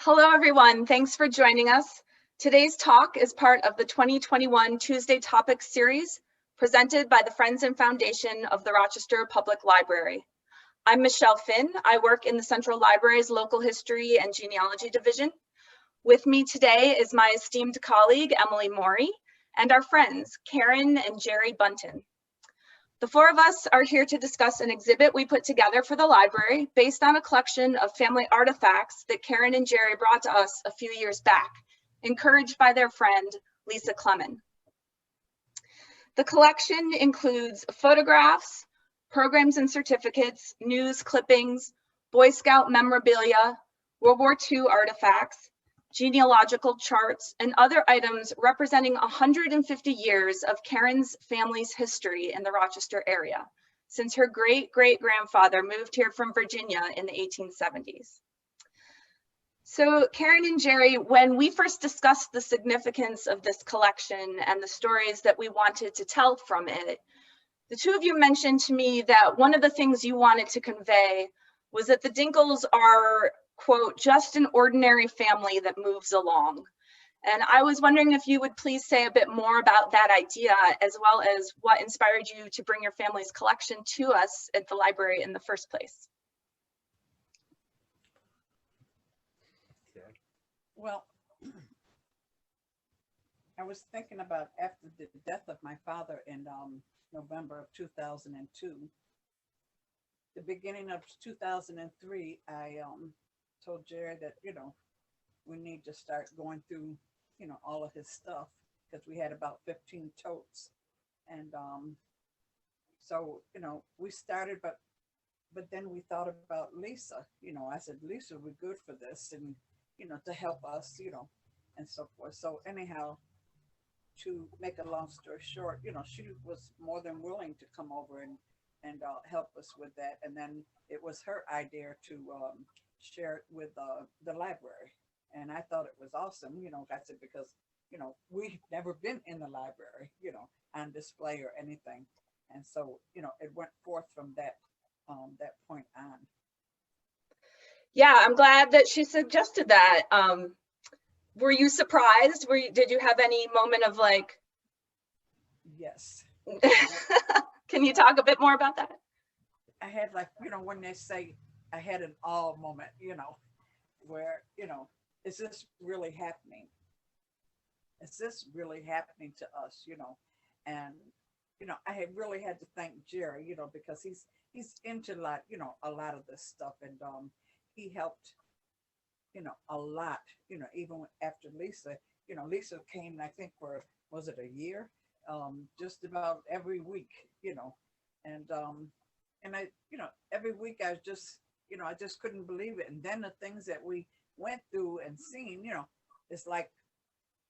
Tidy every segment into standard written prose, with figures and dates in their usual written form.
Hello, everyone. Thanks for joining us. Today's talk is part of the 2021 Tuesday Topics series presented by the Friends and Foundation of the Rochester Public Library. I'm Michelle Finn. I work in the Central Library's Local History and Genealogy Division. With me today is my esteemed colleague, Emily Morry, and our friends, Karen and Jerry Bunton. The four of us are here to discuss an exhibit we put together for the library based on a collection of family artifacts that Karen and Jerry brought to us a few years back, encouraged by their friend, Lisa Clemon. The collection includes photographs, programs and certificates, news clippings, Boy Scout memorabilia, World War II artifacts, genealogical charts, and other items representing 150 years of Karen's family's history in the Rochester area, since her great-great-grandfather moved here from Virginia in the 1870s. So Karen and Jerry, when we first discussed the significance of this collection and the stories that we wanted to tell from it, the two of you mentioned to me that one of the things you wanted to convey was that the Dinkles are, quote, just an ordinary family that moves along. And I was wondering if you would please say a bit more about that idea, as well as what inspired you to bring your family's collection to us at the library in the first place. Well, I was thinking about after the death of my father in November of 2002, the beginning of 2003, I told Jerry that, we need to start going through, all of his stuff, because we had about 15 totes. And so, we started, but then we thought about Lisa. I said, Lisa would be good for this and, to help us, and so forth. So anyhow, to make a long story short, she was more than willing to come over and help us with that. And then it was her idea to share it with the library. And I thought it was awesome, I said, because, we've never been in the library, on display or anything. And so, it went forth from that point on. Yeah, I'm glad that she suggested that. Were you surprised? Did you have any moment of like? Yes. Can you talk a bit more about that? I had like, when they say I had an awe moment, where, is this really happening? Is this really happening to us, And, I had really had to thank Jerry, because he's into a lot of this stuff. And he helped, a lot, even after Lisa, Lisa came, I think was it a year? Just about every week, and I, every week I was just, I just couldn't believe it. And then the things that we went through and seen, it's like,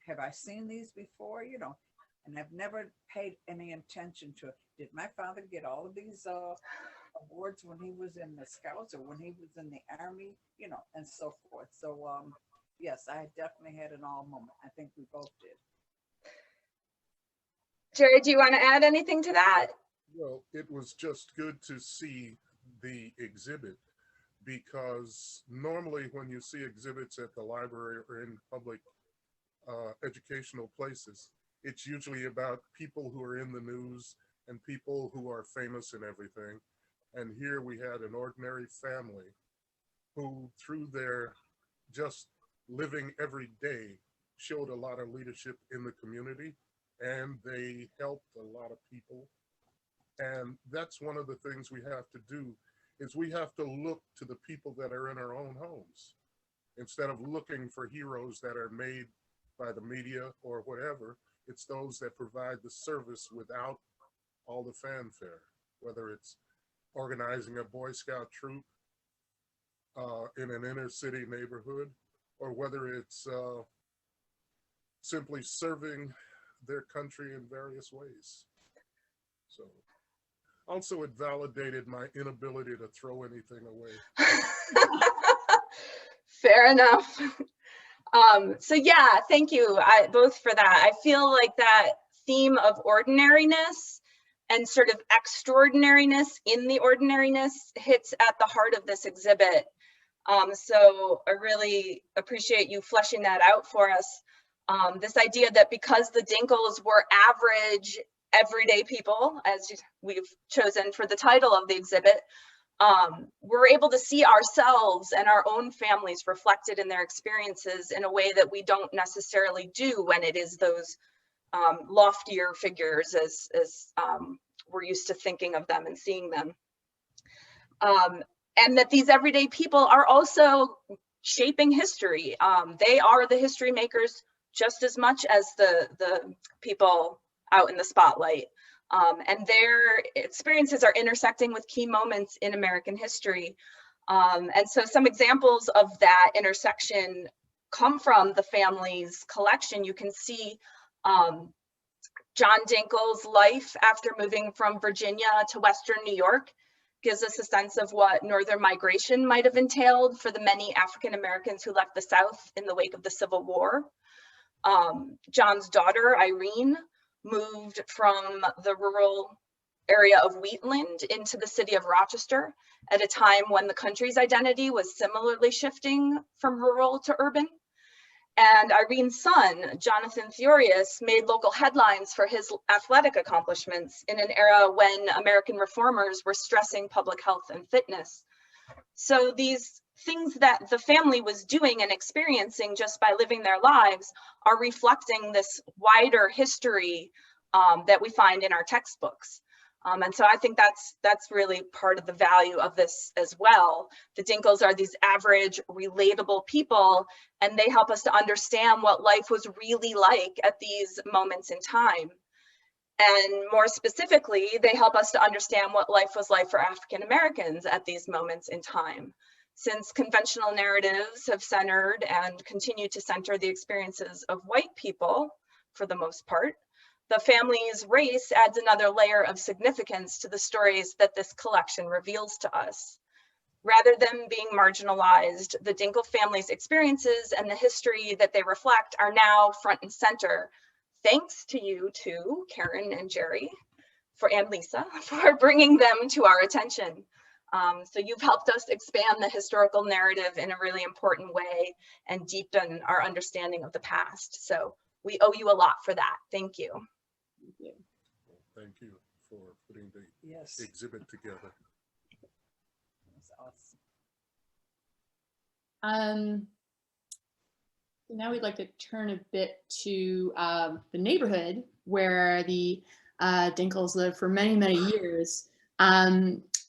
have I seen these before? And I've never paid any attention to it. Did my father get all of these awards when he was in the Scouts or when he was in the Army, and so forth. So yes, I definitely had an awe moment. I think we both did. Jerry, do you want to add anything to that? Well, it was just good to see the exhibit, because normally when you see exhibits at the library or in public educational places, it's usually about people who are in the news and people who are famous and everything. And here we had an ordinary family who, through their just living every day, showed a lot of leadership in the community, and they helped a lot of people. And that's one of the things we have to do, is we have to look to the people that are in our own homes, instead of looking for heroes that are made by the media or whatever. It's those that provide the service without all the fanfare, whether it's organizing a Boy Scout troop in an inner city neighborhood, or whether it's simply serving their country in various ways. So also, it validated my inability to throw anything away. Fair enough. So yeah, thank you both for that. I feel like that theme of ordinariness and sort of extraordinariness in the ordinariness hits at the heart of this exhibit. So I really appreciate you fleshing that out for us. This idea that because the Dinkles were average, everyday people, as we've chosen for the title of the exhibit, we're able to see ourselves and our own families reflected in their experiences in a way that we don't necessarily do when it is those loftier figures as we're used to thinking of them and seeing them. And that these everyday people are also shaping history. They are the history makers just as much as the people out in the spotlight. And their experiences are intersecting with key moments in American history. And so some examples of that intersection come from the family's collection. You can see John Dinkle's life after moving from Virginia to Western New York gives us a sense of what Northern migration might have entailed for the many African Americans who left the South in the wake of the Civil War. John's daughter, Irene, moved from the rural area of Wheatland into the city of Rochester at a time when the country's identity was similarly shifting from rural to urban. And Irene's son, Jonathan Theorius, made local headlines for his athletic accomplishments in an era when American reformers were stressing public health and fitness. So these things that the family was doing and experiencing just by living their lives are reflecting this wider history that we find in our textbooks. And so I think that's really part of the value of this as well. The Dinkles are these average, relatable people, and they help us to understand what life was really like at these moments in time. And more specifically, they help us to understand what life was like for African Americans at these moments in time. Since conventional narratives have centered and continue to center the experiences of white people for the most part, the family's race adds another layer of significance to the stories that this collection reveals to us. Rather than being marginalized, the Dinkle family's experiences and the history that they reflect are now front and center. Thanks to you two, Karen and Jerry, and Lisa, for bringing them to our attention. So you've helped us expand the historical narrative in a really important way and deepen our understanding of the past. So we owe you a lot for that. Thank you. Thank you. Thank you for putting the Yes, exhibit together. that's awesome. Now we'd like to turn a bit to the neighborhood where the Dinkles lived for many, many years.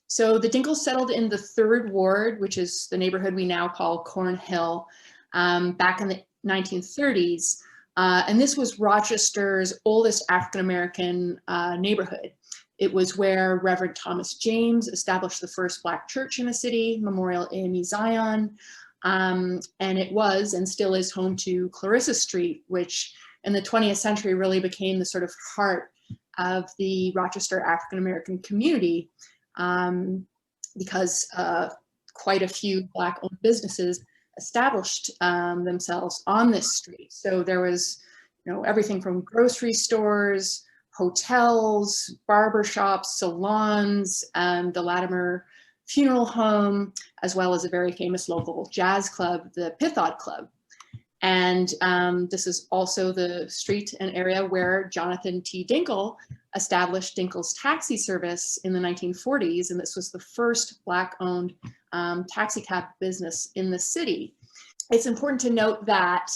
So the Dinkles settled in the 3rd Ward, which is the neighborhood we now call Cornhill, back in the 1930s. And this was Rochester's oldest African-American neighborhood. It was where Reverend Thomas James established the first Black church in the city, Memorial AME Zion. And it was and still is home to Clarissa Street, which in the 20th century really became the sort of heart of the Rochester African-American community, because quite a few Black-owned businesses established themselves on this street. So there was, everything from grocery stores, hotels, barber shops, salons, the Latimer Funeral Home, as well as a very famous local jazz club, the Python Club. And this is also the street and area where Jonathan T. Dinkle established Dinkle's taxi service in the 1940s. And this was the first Black-owned taxi cab business in the city. It's important to note that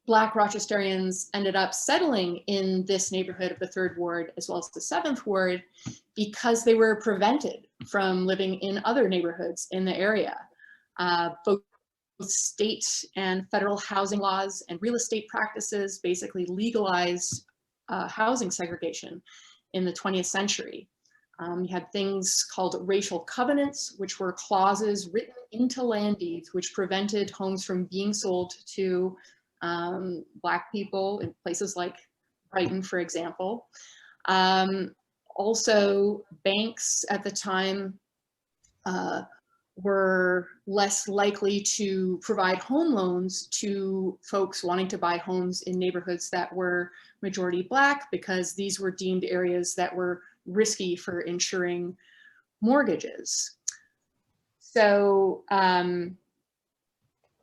Black Rochesterians ended up settling in this neighborhood of the 3rd Ward as well as the 7th Ward because they were prevented from living in other neighborhoods in the area. Both state and federal housing laws and real estate practices basically legalized housing segregation in the 20th century. You had things called racial covenants, which were clauses written into land deeds which prevented homes from being sold to Black people in places like Brighton, for example. Also, banks at the time were less likely to provide home loans to folks wanting to buy homes in neighborhoods that were majority Black, because these were deemed areas that were risky for insuring mortgages. So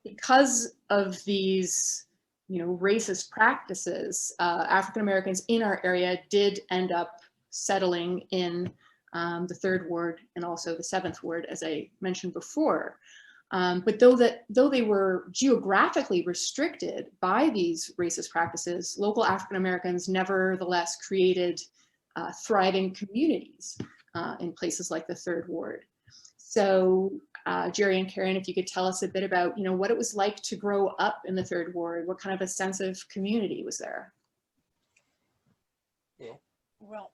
because of these, racist practices, African Americans in our area did end up settling in the 3rd Ward and also the 7th Ward, as I mentioned before. But though they were geographically restricted by these racist practices, local African Americans nevertheless created thriving communities in places like the 3rd Ward. So Jerry and Karen, if you could tell us a bit about, what it was like to grow up in the 3rd Ward, what kind of a sense of community was there? Yeah. Well,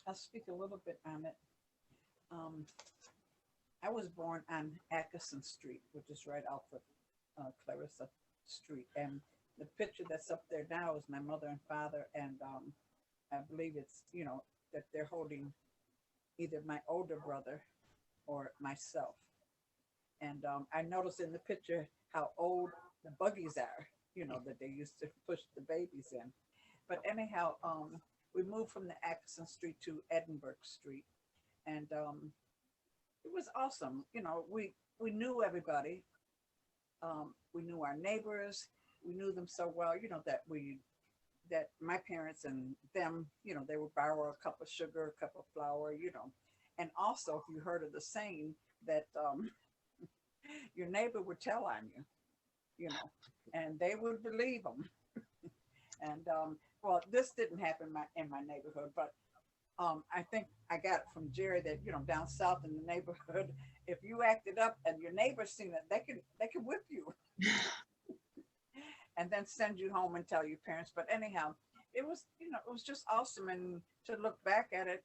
I'll speak a little bit on it. I was born on Atkinson Street, which is right off of Clarissa Street. And the picture that's up there now is my mother and father. And I believe it's, that they're holding either my older brother or myself. And I noticed in the picture how old the buggies are, that they used to push the babies in. But anyhow, we moved from the Atkinson Street to Edinburgh Street. And it was awesome. We knew everybody. We knew our neighbors. We knew them so well, that my parents and them, they would borrow a cup of sugar, a cup of flour, And also, if you heard of the saying that your neighbor would tell on you, and they would believe them. And well, this didn't happen in my neighborhood, but I think I got it from Jerry that, down south in the neighborhood, if you acted up and your neighbors seen it, they can whip you and then send you home and tell your parents. But anyhow, it was, it was just awesome. And to look back at it,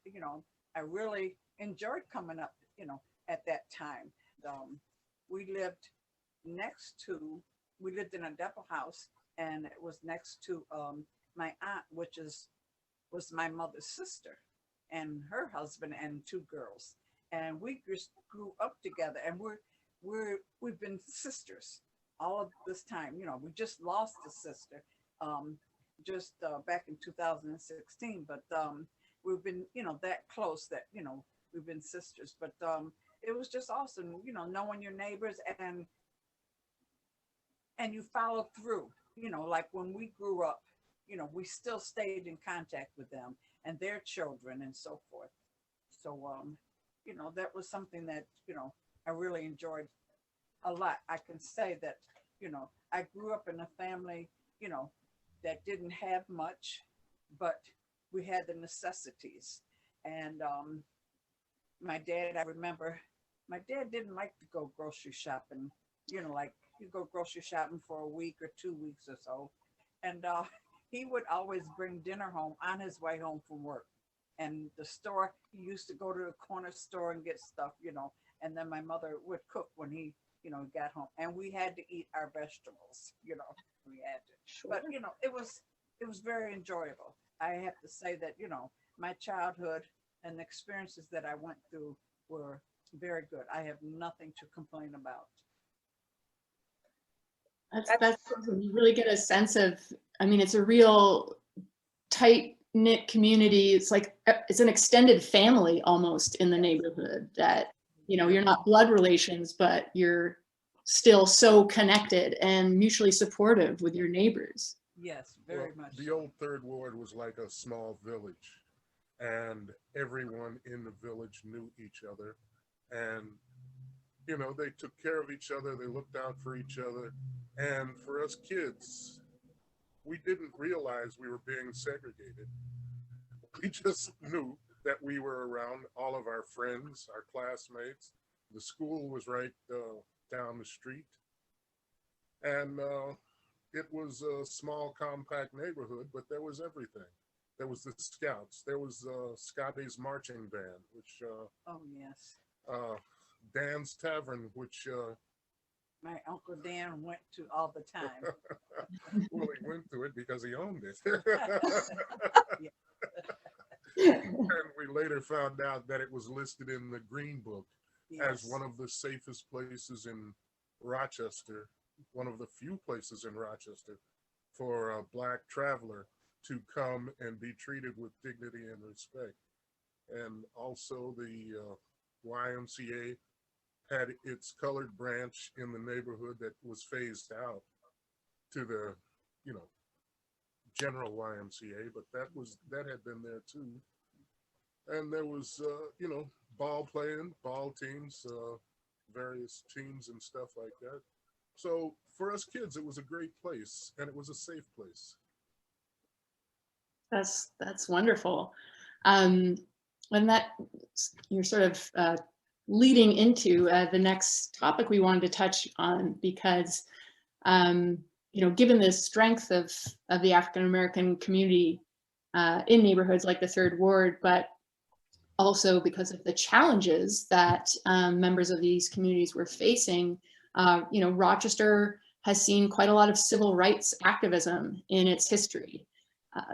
I really enjoyed coming up, at that time. We lived in a double house, and it was next to my aunt, which was my mother's sister, and her husband and 2 girls. And we just grew up together, and we've been sisters all of this time. We just lost a sister just back in 2016, but we've been, that close that, we've been sisters. But it was just awesome, knowing your neighbors, and you follow through, like when we grew up, we still stayed in contact with them and their children and so forth. So, that was something that, I really enjoyed a lot. I can say that, I grew up in a family, that didn't have much, but we had the necessities. And my dad, I remember, my dad didn't like to go grocery shopping, like you go grocery shopping for a week or 2 weeks or so. And he would always bring dinner home on his way home from work. And the store, he used to go to the corner store and get stuff, and then my mother would cook when he, got home. And we had to eat our vegetables, we had to. Sure. But, it was very enjoyable. I have to say that, my childhood and the experiences that I went through were very good. I have nothing to complain about. That's you really get a sense of, it's a real tight-knit community. It's like, it's an extended family almost in the neighborhood that, you're not blood relations, but you're still so connected and mutually supportive with your neighbors. Yes, very much. The old 3rd Ward was like a small village, and everyone in the village knew each other. And, they took care of each other. They looked out for each other. And for us kids, we didn't realize we were being segregated. We just knew that we were around all of our friends, our classmates. The school was right down the street. And it was a small, compact neighborhood, but there was everything. There was the Scouts. There was Scotty's marching band, which oh yes, Dan's Tavern, which my Uncle Dan went to all the time. Well, he went to it because he owned it. Yeah. And we later found out that it was listed in the Green Book as one of the safest places in Rochester, one of the few places in Rochester for a Black traveler to come and be treated with dignity and respect. And also the YMCA had its colored branch in the neighborhood that was phased out to the, you know, general YMCA, but that had been there too. And there was, you know, ball playing, ball teams, various teams and stuff like that. So for us kids, it was a great place and it was a safe place. That's wonderful. And that you're sort of leading into the next topic we wanted to touch on, because you know, given the strength of the African American community in neighborhoods like the Third Ward, but also because of the challenges that members of these communities were facing, you know, Rochester has seen quite a lot of civil rights activism in its history.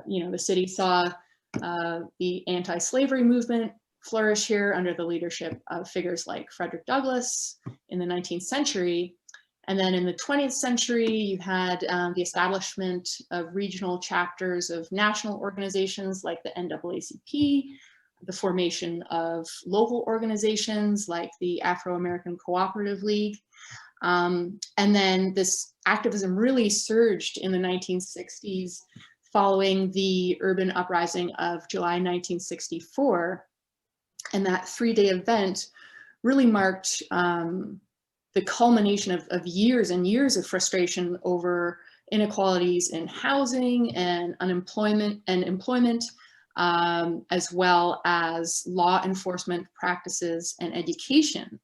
You know, the city saw the anti-slavery movement flourish here under the leadership of figures like Frederick Douglass in the 19th century. And then in the 20th century, you had the establishment of regional chapters of national organizations like the NAACP, the formation of local organizations like the Afro-American Cooperative League. And then this activism really surged in the 1960s following the urban uprising of July 1964. And that three-day event really marked the culmination of years and years of frustration over inequalities in housing and unemployment and employment, as well as law enforcement practices and education.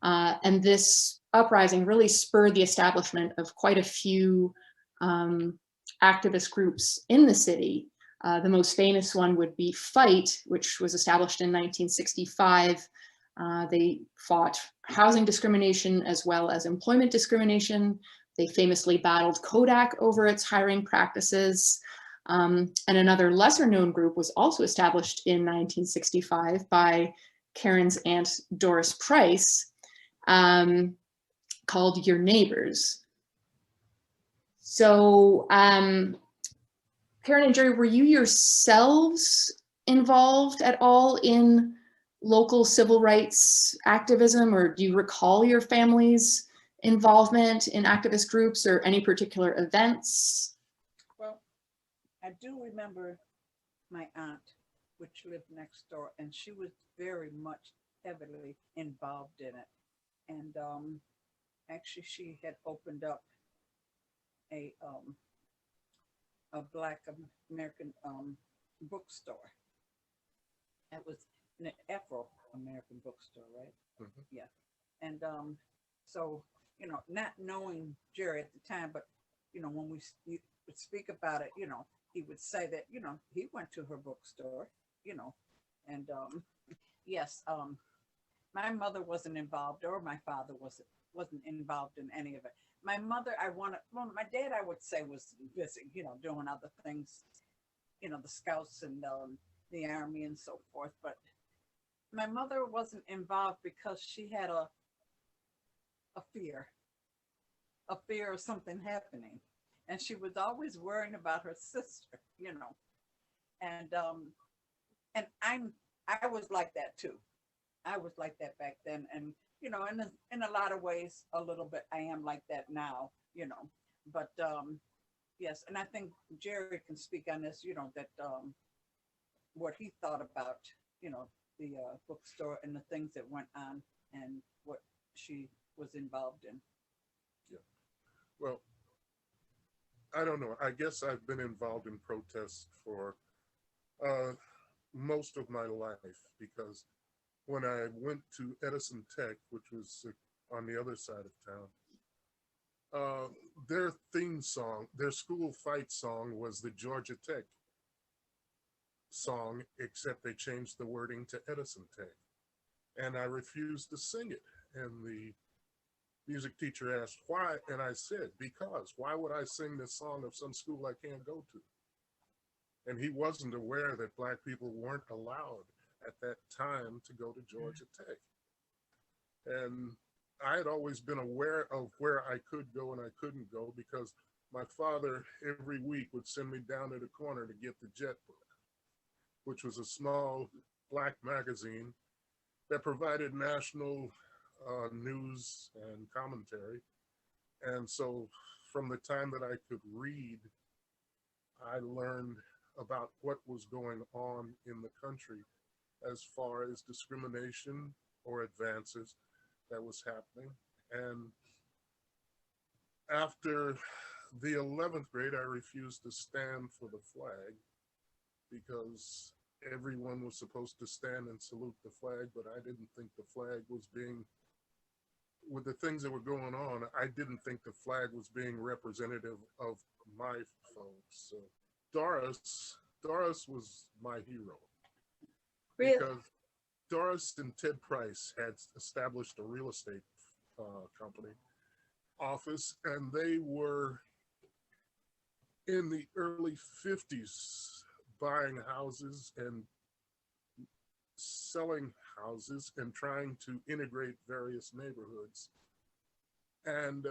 And this uprising really spurred the establishment of quite a few activist groups in the city. The most famous one would be FIGHT, which was established in 1965. They fought housing discrimination as well as employment discrimination. They famously battled Kodak over its hiring practices. And another lesser known group was also established in 1965 by Karen's aunt Doris Price, called Your Neighbors. So Karen and Jerry, were you yourselves involved at all in local civil rights activism, or do you recall your family's involvement in activist groups or any particular events? Well, I do remember my aunt, which lived next door, and she was very much heavily involved in it. And actually, she had opened up a Black American bookstore. That was an Afro-American bookstore, right? Mhm. Yeah. And so, you know, not knowing Jerry at the time, but, you know, when we would speak about it, you know, he would say that, you know, he went to her bookstore, you know, and yes, my mother wasn't involved, or my father wasn't involved in any of it. My mother, my dad, I would say, was busy, you know, doing other things, you know, the Scouts and the Army and so forth. But my mother wasn't involved because she had a fear of something happening. And she was always worrying about her sister, you know. And I was like that too. I was like that back then. And, you know, in a lot of ways, a little bit, I am like that now, you know. But yes, and I think Jerry can speak on this, you know, that what he thought about, you know, the bookstore and the things that went on and what she was involved in. Yeah. Well, I don't know. I guess I've been involved in protests for most of my life, because when I went to Edison Tech, which was on the other side of town, their theme song, their school fight song, was the Georgia Tech song, except they changed the wording to Edison Tech. And I refused to sing it. And the music teacher asked why, and I said, because why would I sing this song of some school I can't go to? And he wasn't aware that Black people weren't allowed at that time to go to Georgia Tech. And I had always been aware of where I could go and I couldn't go, because my father every week would send me down to the corner to get the Jet Book, which was a small Black magazine that provided national news and commentary. And so from the time that I could read, I learned about what was going on in the country as far as discrimination or advances that was happening. And after the 11th grade, I refused to stand for the flag because everyone was supposed to stand and salute the flag, but I didn't think the flag was being, with the things that were going on, I didn't think the flag was being representative of my folks. So Doris was my hero. Really? Because Doris and Ted Price had established a real estate company office, and they were in the early 50s buying houses and selling houses and trying to integrate various neighborhoods. And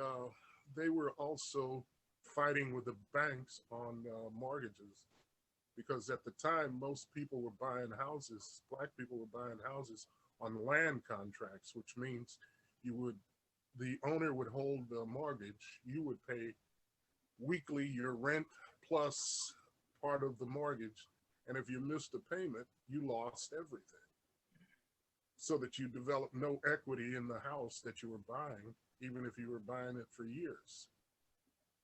they were also fighting with the banks on mortgages, because at the time, most people were buying houses, Black people were buying houses on land contracts, which means the owner would hold the mortgage, you would pay weekly your rent plus part of the mortgage. And if you missed a payment, you lost everything. So that you developed no equity in the house that you were buying, even if you were buying it for years.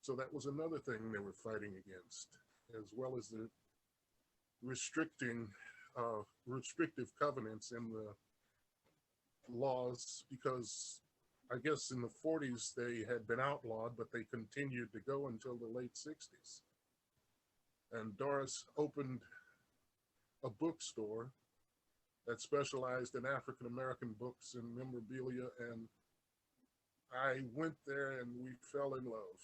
So that was another thing they were fighting against, as well as the restrictive covenants in the laws, because I guess in the 40s they had been outlawed, but they continued to go until the late 60s. And Doris opened a bookstore that specialized in African American books and memorabilia, and I went there and we fell in love.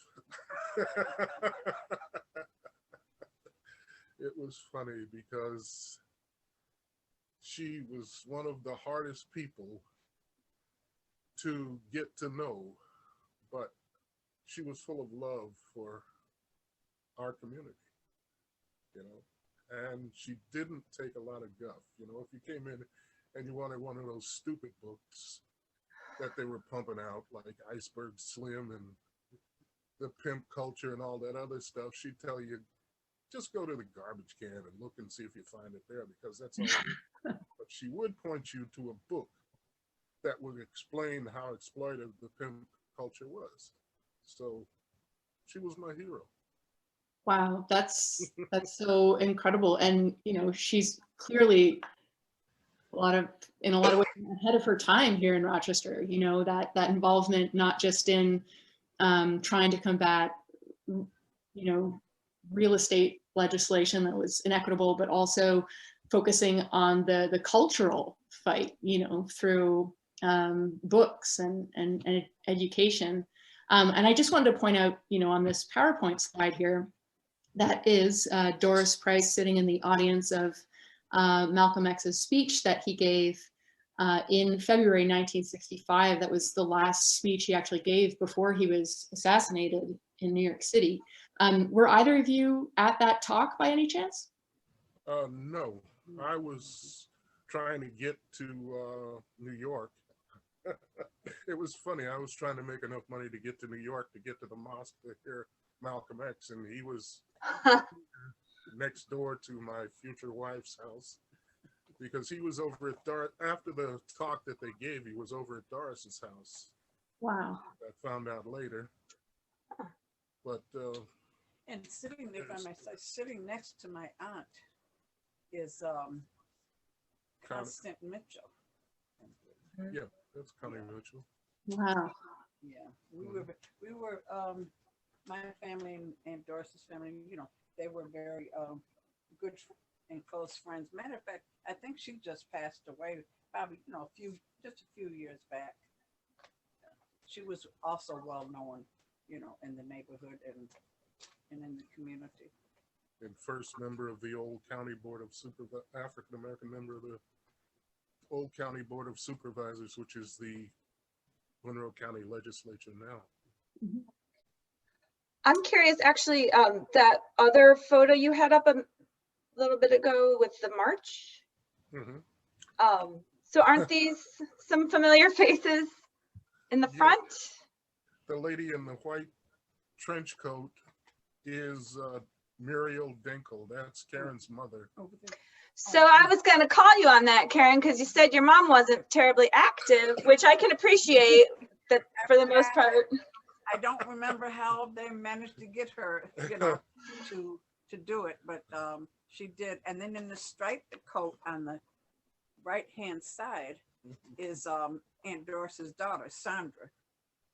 It was funny because she was one of the hardest people to get to know, but she was full of love for our community, you know, and she didn't take a lot of guff. You know, if you came in and you wanted one of those stupid books that they were pumping out, like Iceberg Slim and the pimp culture and all that other stuff, she'd tell you, just go to the garbage can and look and see if you find it there, because that's all it is. But she would point you to a book that would explain how exploitive the pimp culture was. So she was my hero. Wow, that's so incredible. And you know, she's clearly in a lot of ways ahead of her time here in Rochester. You know, that involvement not just in trying to combat, you know, real estate legislation that was inequitable, but also focusing on the cultural fight, you know, through books and education. And I just wanted to point out, you know, on this PowerPoint slide here, that is Doris Price sitting in the audience of Malcolm X's speech that he gave in February 1965. That was the last speech he actually gave before he was assassinated in New York City. Were either of you at that talk by any chance? No, I was trying to get to New York. It was funny. I was trying to make enough money to get to New York to get to the mosque to hear Malcolm X, and he was next door to my future wife's house, because he was over at after the talk that they gave, he was over at Doris's house. Wow. I found out later. But and sitting, if I may say, sitting next to my aunt is Constant Mitchell. yeah, that's Connie Mitchell. Wow. Yeah, we were my family and Doris's family, you know, they were very good and close friends. Matter of fact, I think she just passed away probably, you know, just a few years back. She was also well known, you know, in the neighborhood and in the community. And first member of the Old County Board of Supervisors, African American member of the Old County Board of Supervisors, which is the Monroe County Legislature now. Mm-hmm. I'm curious, actually, that other photo you had up a little bit ago with the march. Mm-hmm. So aren't these some familiar faces In the Yeah. front? The lady in the white trench coat is Muriel Dinkle. That's Karen's mother. Over there. So I was going to call you on that, Karen, because you said your mom wasn't terribly active, which I can appreciate that for the most part. I don't remember how they managed to get her, you know, to do it, but she did. And then in the striped coat on the right-hand side is Aunt Doris's daughter, Sandra,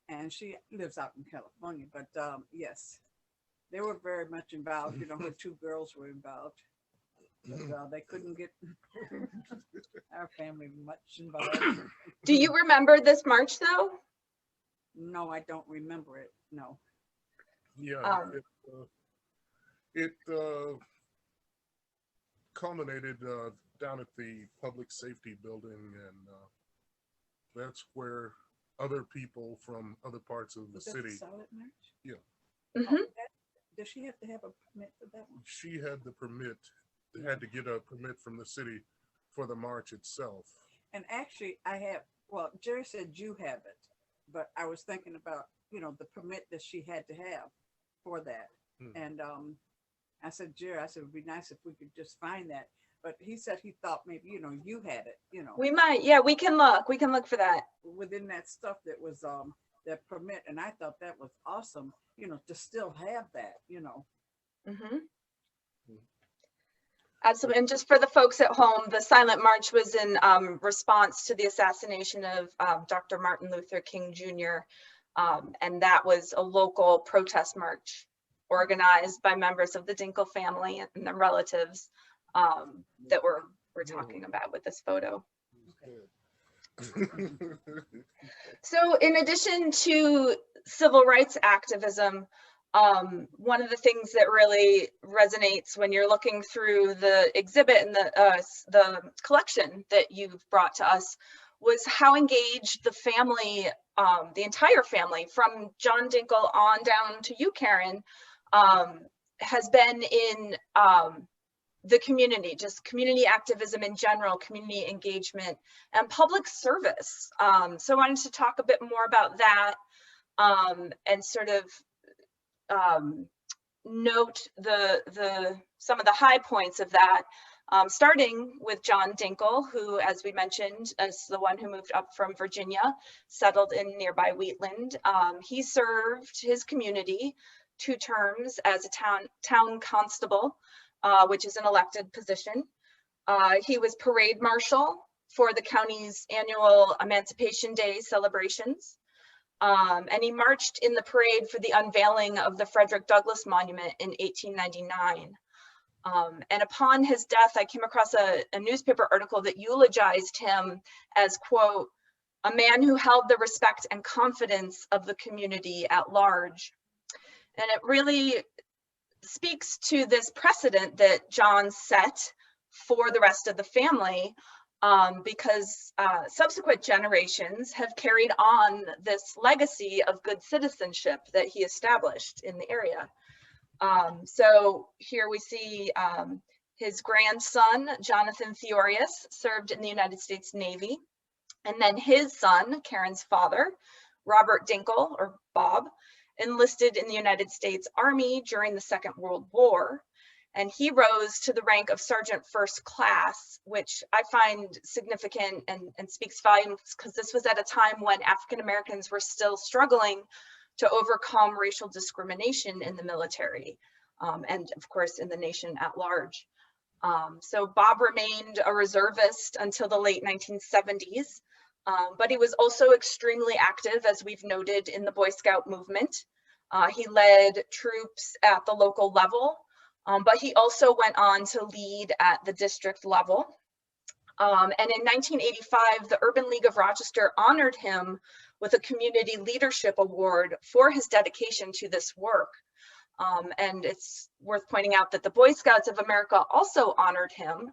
and she lives out in California. But yes, they were very much involved. You know, her two girls were involved, but they couldn't get our family much involved. Do you remember this march, though? No, I don't remember it. No. Yeah, it culminated down at the public safety building, and that's where other people from other parts of the Was that city. Solid March? Yeah. Mm-hmm. Does she have to have a permit for that one? She had the permit, had to get a permit from the city for the march itself. And actually, I have. Well, Jerry said you have it, but I was thinking about, you know, the permit that she had to have for that. And I said, Jerry, I said, it would be nice if we could just find that. But he said he thought maybe, you know, you had it, you know. We might. Yeah, we can look. We can look for that. Within that stuff that was that permit. And I thought that was awesome, you know, to still have that, you know. Mm-hmm. Absolutely. And just for the folks at home, the Silent March was in response to the assassination of Dr. Martin Luther King Jr. And that was a local protest march organized by members of the Dinkle family and their relatives that we're talking about with this photo. So in addition to civil rights activism, one of the things that really resonates when you're looking through the exhibit and the collection that you've brought to us was how engaged the family, the entire family, from John Dinkle on down to you, Karen, has been in the community, just community activism in general, community engagement, and public service. So I wanted to talk a bit more about that and sort of note some of the high points of that, starting with John Dinkle, who, as we mentioned, is the one who moved up from Virginia, settled in nearby Wheatland. He served his community 2 terms as a town constable, which is an elected position. He was parade marshal for the county's annual Emancipation Day celebrations. And he marched in the parade for the unveiling of the Frederick Douglass Monument in 1899. And upon his death, I came across a newspaper article that eulogized him as, quote, a man who held the respect and confidence of the community at large. And it really speaks to this precedent that John set for the rest of the family, because subsequent generations have carried on this legacy of good citizenship that he established in the area. So here we see his grandson, Jonathan Theorius, served in the United States Navy. And then his son, Karen's father, Robert Dinkle, or Bob, enlisted in the United States Army during the Second World War. And he rose to the rank of Sergeant First Class, which I find significant and speaks volumes, because this was at a time when African Americans were still struggling to overcome racial discrimination in the military, and of course in the nation at large. So Bob remained a reservist until the late 1970s, but he was also extremely active, as we've noted, in the Boy Scout movement. He led troops at the local level, but he also went on to lead at the district level. And in 1985, the Urban League of Rochester honored him with a Community Leadership Award for his dedication to this work. And it's worth pointing out that the Boy Scouts of America also honored him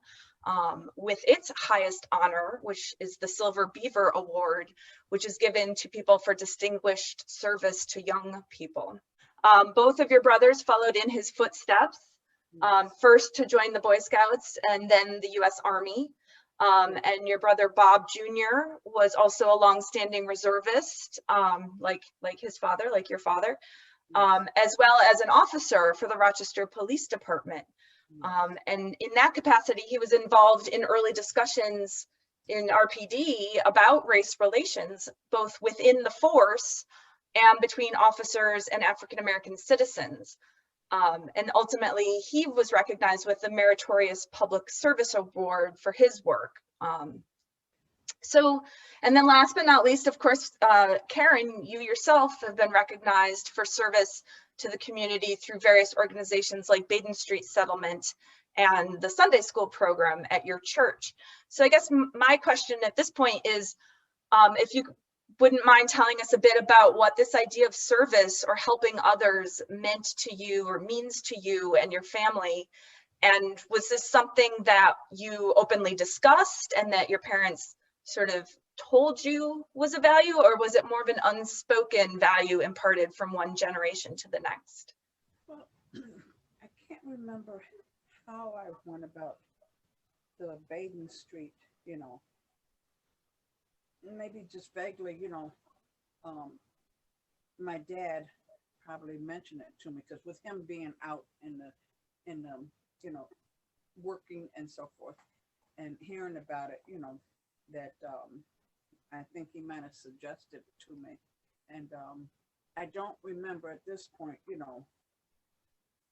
with its highest honor, which is the Silver Beaver Award, which is given to people for distinguished service to young people. Both of your brothers followed in his footsteps, first to join the Boy Scouts and then the U.S. Army. And your brother Bob Jr. was also a longstanding reservist, like his father, like your father, as well as an officer for the Rochester Police Department. And in that capacity, he was involved in early discussions in RPD about race relations, both within the force and between officers and African-American citizens. And ultimately, he was recognized with the Meritorious Public Service Award for his work. And then last but not least, of course, Karen, you yourself have been recognized for service to the community through various organizations like Baden Street Settlement and the Sunday School program at your church. So I guess my question at this point is, if you wouldn't mind telling us a bit about what this idea of service or helping others meant to you or means to you and your family. And was this something that you openly discussed and that your parents sort of told you was a value, or was it more of an unspoken value imparted from one generation to the next? Well, I can't remember how I went about the Baden Street, maybe just vaguely, my dad probably mentioned it to me, because with him being out in the working and so forth, and hearing about it, that I think he might have suggested it to me. And I don't remember at this point,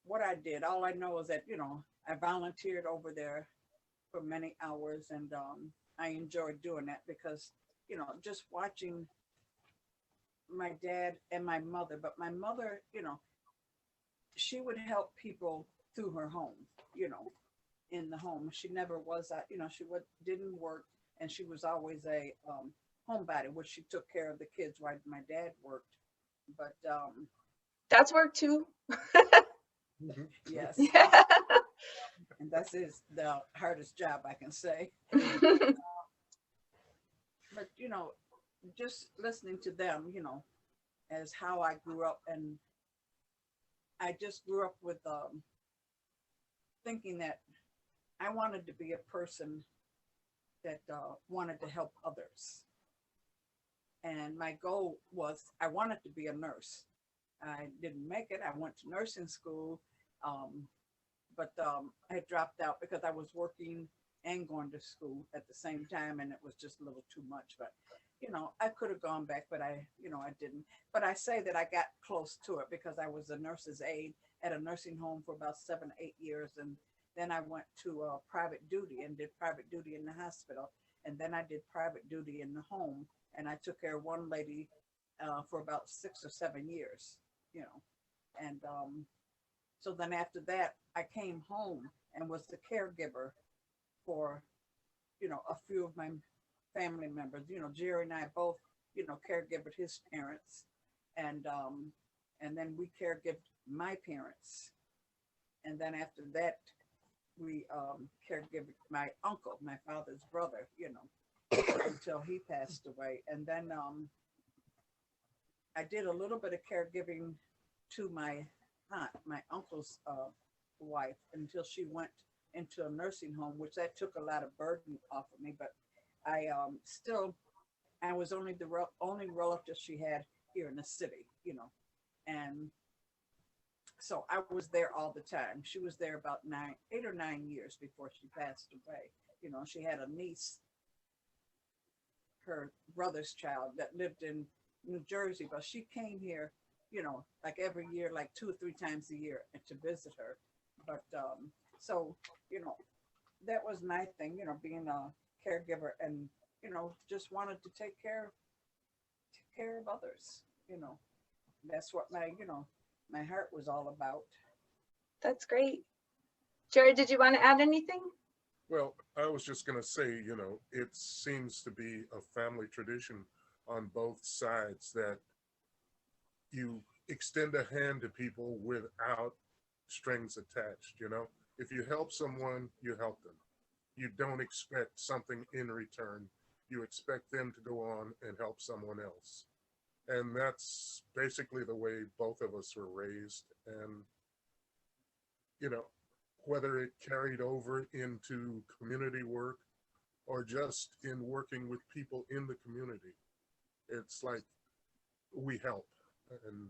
what I did. All I know is that, I volunteered over there for many hours, and I enjoyed doing that because, just watching my dad and my mother, but my mother, she would help people through her home, in the home. She never was, she didn't work, and she was always a homebody, which she took care of the kids while my dad worked. But that's work too. Yes. Yeah. And that's the hardest job, I can say. But just listening to them, as how I grew up, and I just grew up with thinking that I wanted to be a person that wanted to help others. And my goal was, I wanted to be a nurse. I didn't make it. I went to nursing school, but I dropped out because I was working and going to school at the same time, and it was just a little too much. But I could have gone back, but I didn't. But I say that I got close to it because I was a nurse's aide at a nursing home for about 7 or 8 years, and then I went to private duty and did private duty in the hospital, and then I did private duty in the home, and I took care of one lady for about 6 or 7 years, and so then after that, I came home and was the caregiver for, a few of my family members. Jerry and I both, caregived his parents, and then we caregived my parents, and then after that, we caregived my uncle, my father's brother, until he passed away, and then I did a little bit of caregiving to my aunt, my uncle's wife, until she went into a nursing home, which that took a lot of burden off of me. But I I was only the only relative she had here in the city, and so I was there all the time. She was there about 8 or 9 years before she passed away. She had a niece, her brother's child, that lived in New Jersey, but she came here, like every year, like 2 or 3 times a year to visit her. But so, that was my thing, being a caregiver, and, just wanted to take care of others, that's what my heart was all about. That's great. Jerry, did you want to add anything? Well, I was just going to say, it seems to be a family tradition on both sides that you extend a hand to people without strings attached. If you help someone, you help them. You don't expect something in return. You expect them to go on and help someone else. And that's basically the way both of us were raised. And, whether it carried over into community work or just in working with people in the community. It's like we help. And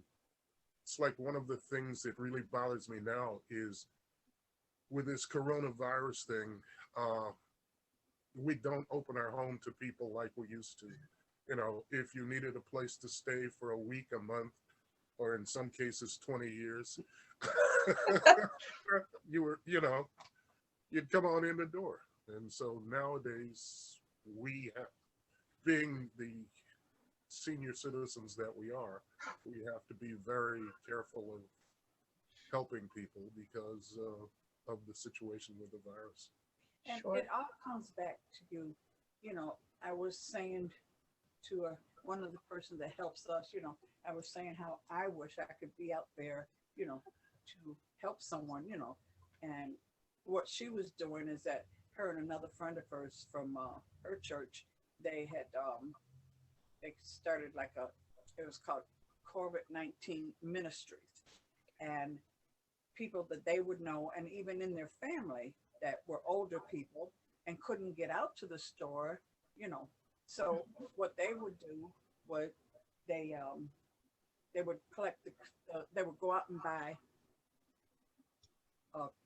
it's like one of the things that really bothers me now is with this coronavirus thing, we don't open our home to people like we used to. You know, if you needed a place to stay for a week, a month, or in some cases 20 years, you'd come on in the door. And so nowadays, we have, being the senior citizens that we have to be very careful of helping people because of the situation with the virus. And Sure. it all comes back to you. You know, I was saying to one of the persons that helps us, you know, I was saying how I wish I could be out there, you know, to help someone, you know. And what she was doing is that her and another friend of hers from her church, they had they started like it was called COVID-19 Ministries, and people that they would know, and even in their family that were older people and couldn't get out to the store, you know. So what they would do was they would collect they would go out and buy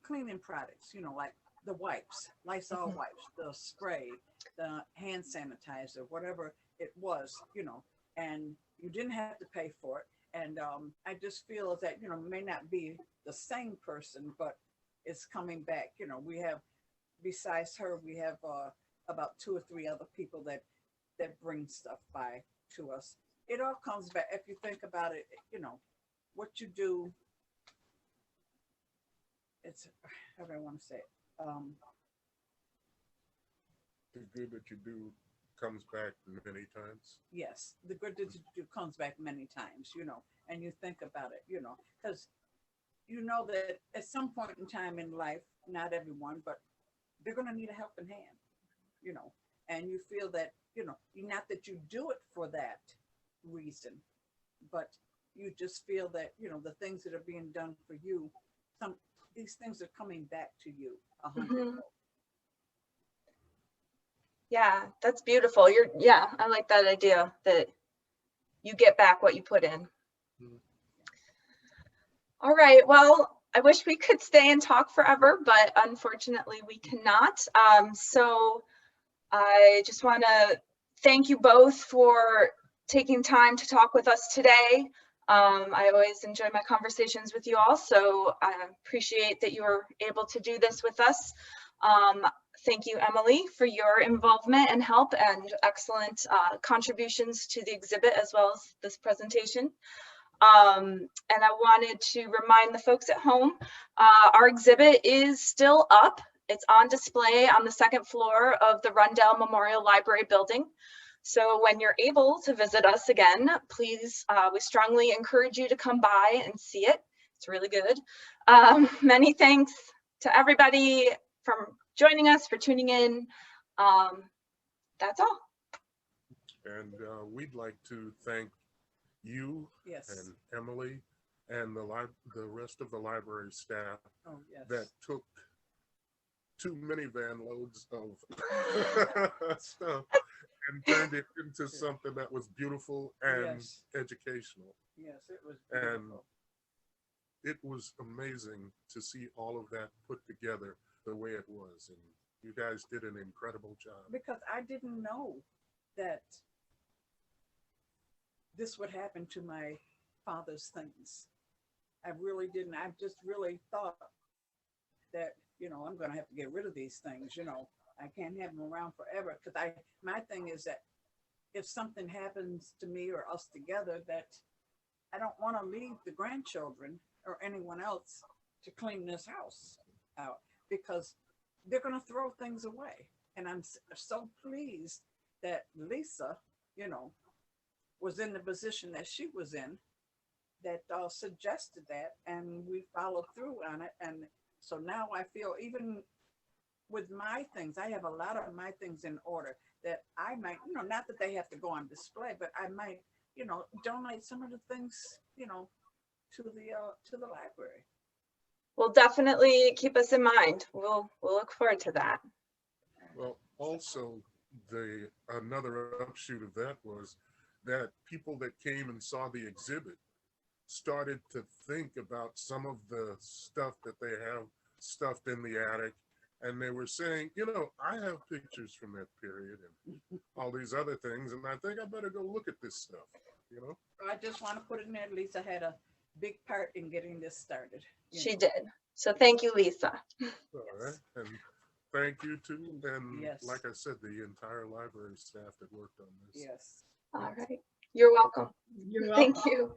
cleaning products, you know, like the wipes, Lysol wipes, the spray, the hand sanitizer, whatever it was, you know, and you didn't have to pay for it. And I just feel that, you know, may not be the same person, but it's coming back. You know, we have, besides her, we have about 2 or 3 other people that bring stuff by to us. It all comes back. If you think about it, you know, what you do, it's, how do I want to say it? The good that you do comes back many times. Yes, the good that you do comes back many times, you know, and you think about it, you know, because you know that at some point in time in life, not everyone, but they're going to need a helping hand, you know, and you feel that, you know, not that you do it for that reason, but you just feel that, you know, the things that are being done for you, these things are coming back to you 100-fold. Yeah, that's beautiful. I like that idea that you get back what you put in. Mhm. All right, well, I wish we could stay and talk forever, but unfortunately we cannot. So I just want to thank you both for taking time to talk with us today. I always enjoy my conversations with you all, so I appreciate that you were able to do this with us. Thank you, Emily, for your involvement and help and excellent contributions to the exhibit as well as this presentation. And I wanted to remind the folks at home, our exhibit is still up. It's on display on the 2nd floor of the Rundell Memorial Library building. So when you're able to visit us again, please, we strongly encourage you to come by and see it. It's really good. Many thanks to everybody for joining us, for tuning in. That's all. And we'd like to thank you Yes. and Emily and the rest of the library staff Oh, yes. that took 2 minivan loads of stuff and turned it into something that was beautiful and Yes. educational. Yes, it was And beautiful. it was amazing to see all of that put together the way it was. And you guys did an incredible job. Because I didn't know that this would happen to my father's things. I really didn't. I just really thought that, you know, I'm going to have to get rid of these things. You know, I can't have them around forever. Because my thing is that if something happens to me or us together, that I don't want to leave the grandchildren or anyone else to clean this house out, because they're going to throw things away. And I'm so pleased that Lisa, you know, was in the position that she was in, that suggested that, and we followed through on it. And so now I feel, even with my things, I have a lot of my things in order that I might, you know, not that they have to go on display, but I might, you know, donate some of the things, you know, to the library. Well, definitely keep us in mind. We'll look forward to that. Well, also another upshoot of that was that people that came and saw the exhibit started to think about some of the stuff that they have stuffed in the attic. And they were saying, you know, I have pictures from that period and all these other things, and I think I better go look at this stuff, you know? I just want to put in there, Lisa had a big part in getting this started. She did. So thank you, Lisa. All right. And thank you too. And Yes. like I said, the entire library staff that worked on this. Yes. All right. You're welcome. You're welcome. Thank you.